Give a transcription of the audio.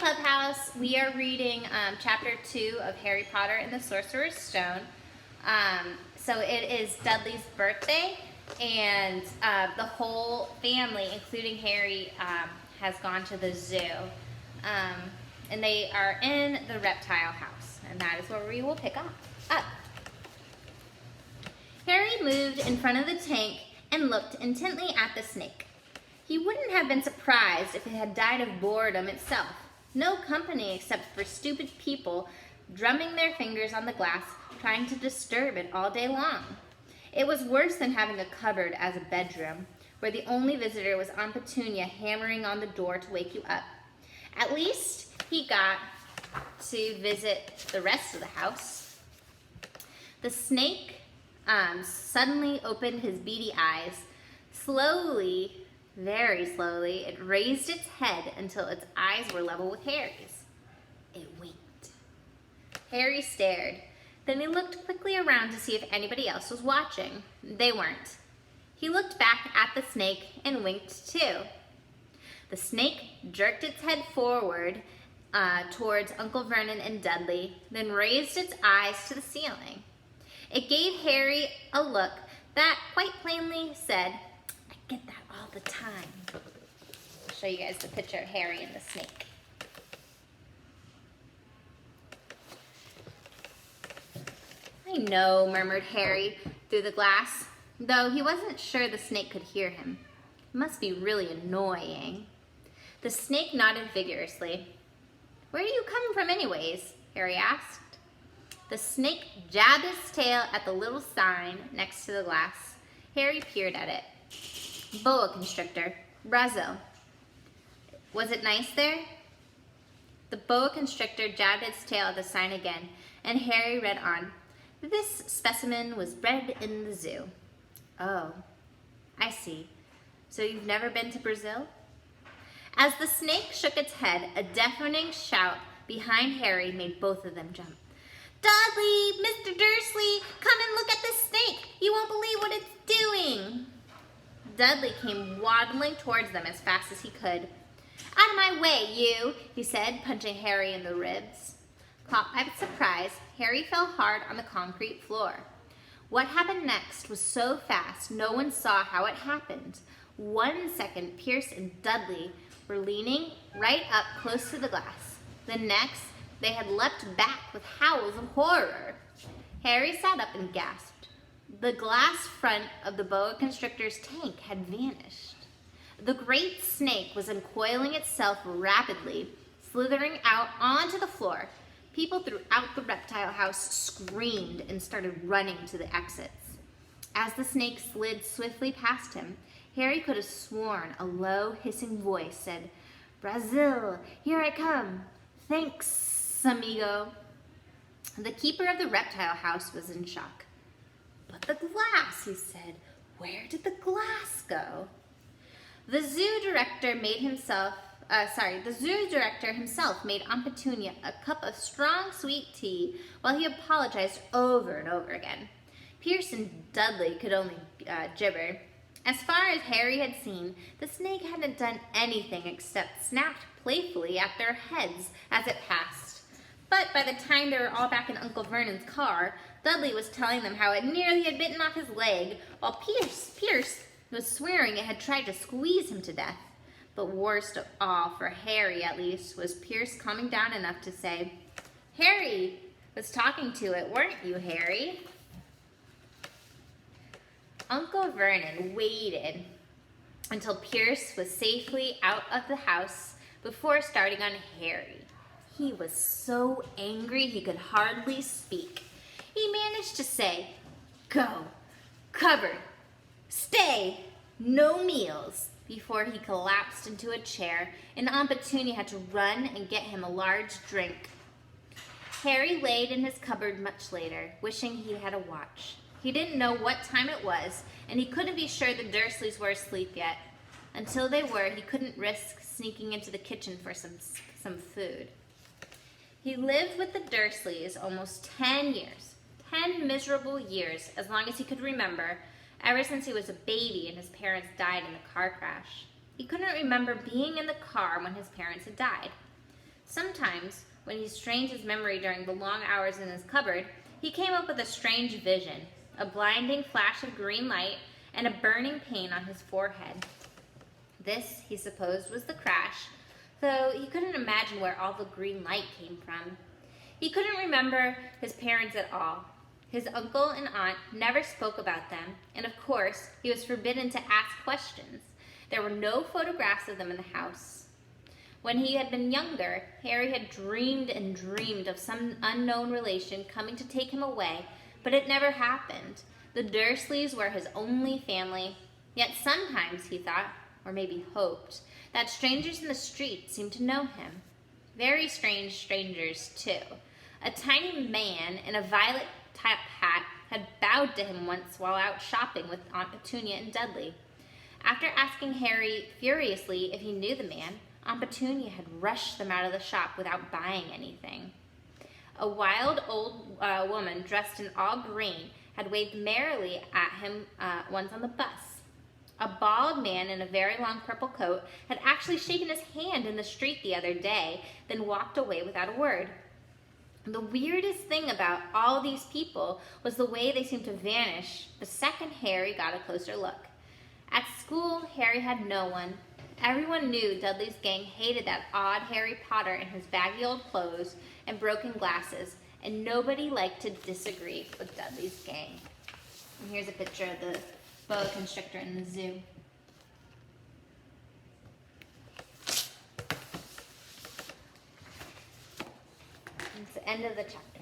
Clubhouse. We are reading chapter 2 of Harry Potter and the Sorcerer's Stone. So it is Dudley's birthday, and the whole family, including Harry, has gone to the zoo. And they are in the reptile house, and that is where we will pick up. Harry moved in front of the tank and looked intently at the snake. He wouldn't have been surprised if it had died of boredom itself. No company except for stupid people drumming their fingers on the glass, trying to disturb it all day long. It was worse than having a cupboard as a bedroom, where the only visitor was Aunt Petunia hammering on the door to wake you up. At least he got to visit the rest of the house. The snake suddenly opened his beady eyes. Slowly, very slowly, it raised its head until its eyes were level with Harry's. It winked. Harry stared. Then he looked quickly around to see if anybody else was watching. They weren't. He looked back at the snake and winked too. The snake jerked its head forward towards Uncle Vernon and Dudley, then raised its eyes to the ceiling. It gave Harry a look that quite plainly said, "I get that all the time." I'll show you guys the picture of Harry and the snake. "I know," murmured Harry through the glass, though he wasn't sure the snake could hear him. It must be really annoying. The snake nodded vigorously. "Where do you come from anyways?" Harry asked. The snake jabbed its tail at the little sign next to the glass. Harry peered at it. "Boa constrictor, Brazil." "Was it nice there?" The boa constrictor jabbed its tail at the sign again, and Harry read on. "This specimen was bred in the zoo." "Oh, I see. So you've never been to Brazil?" As the snake shook its head, a deafening shout behind Harry made both of them jump. "Dudley! Mr. Dursley! Come and look at this snake! You won't believe what it's doing!" Dudley came waddling towards them as fast as he could. "Out of my way, you!" he said, punching Harry in the ribs. Caught by surprise, Harry fell hard on the concrete floor. What happened next was so fast, no one saw how it happened. 1 second, Pierce and Dudley were leaning right up close to the glass. The next, they had leapt back with howls of horror. Harry sat up and gasped. The glass front of the boa constrictor's tank had vanished. The great snake was uncoiling itself rapidly, slithering out onto the floor. People throughout the reptile house screamed and started running to the exits. As the snake slid swiftly past him, Harry could have sworn a low, hissing voice said, "Brazil, here I come. Thanks, amigo." The keeper of the reptile house was in shock. "But the glass," he said. "Where did the glass go?" The zoo director himself made Aunt Petunia a cup of strong sweet tea while he apologized over and over again. Pierce and Dudley could only gibber. As far as Harry had seen, the snake hadn't done anything except snapped playfully at their heads as it passed. But by the time they were all back in Uncle Vernon's car, Dudley was telling them how it nearly had bitten off his leg, while Pierce was swearing it had tried to squeeze him to death. But worst of all, for Harry at least, was Pierce calming down enough to say, "Harry was talking to it, weren't you, Harry?" Uncle Vernon waited until Pierce was safely out of the house before starting on Harry. He was so angry he could hardly speak. He managed to say, "Go, cupboard, stay, no meals," before he collapsed into a chair and Aunt Petunia had to run and get him a large drink. Harry laid in his cupboard much later, wishing he had a watch. He didn't know what time it was, and he couldn't be sure the Dursleys were asleep yet. Until they were, he couldn't risk sneaking into the kitchen for some food. He lived with the Dursleys almost 10 years. 10 miserable years, as long as he could remember, ever since he was a baby and his parents died in a car crash. He couldn't remember being in the car when his parents had died. Sometimes, when he strained his memory during the long hours in his cupboard, he came up with a strange vision, a blinding flash of green light and a burning pain on his forehead. This, he supposed, was the crash, though he couldn't imagine where all the green light came from. He couldn't remember his parents at all. His uncle and aunt never spoke about them, and of course, he was forbidden to ask questions. There were no photographs of them in the house. When he had been younger, Harry had dreamed and dreamed of some unknown relation coming to take him away, but it never happened. The Dursleys were his only family. Yet sometimes, he thought, or maybe hoped, that strangers in the street seemed to know him. Very strange strangers, too. A tiny man in a violet top hat had bowed to him once while out shopping with Aunt Petunia and Dudley. After asking Harry furiously if he knew the man, Aunt Petunia had rushed them out of the shop without buying anything. A wild old woman dressed in all green had waved merrily at him once on the bus. A bald man in a very long purple coat had actually shaken his hand in the street the other day, then walked away without a word. The weirdest thing about all these people was the way they seemed to vanish the second Harry got a closer look. At school, Harry had no one. Everyone knew Dudley's gang hated that odd Harry Potter in his baggy old clothes and broken glasses, and nobody liked to disagree with Dudley's gang. And here's a picture of the boa constrictor in the zoo. It's the end of the chapter.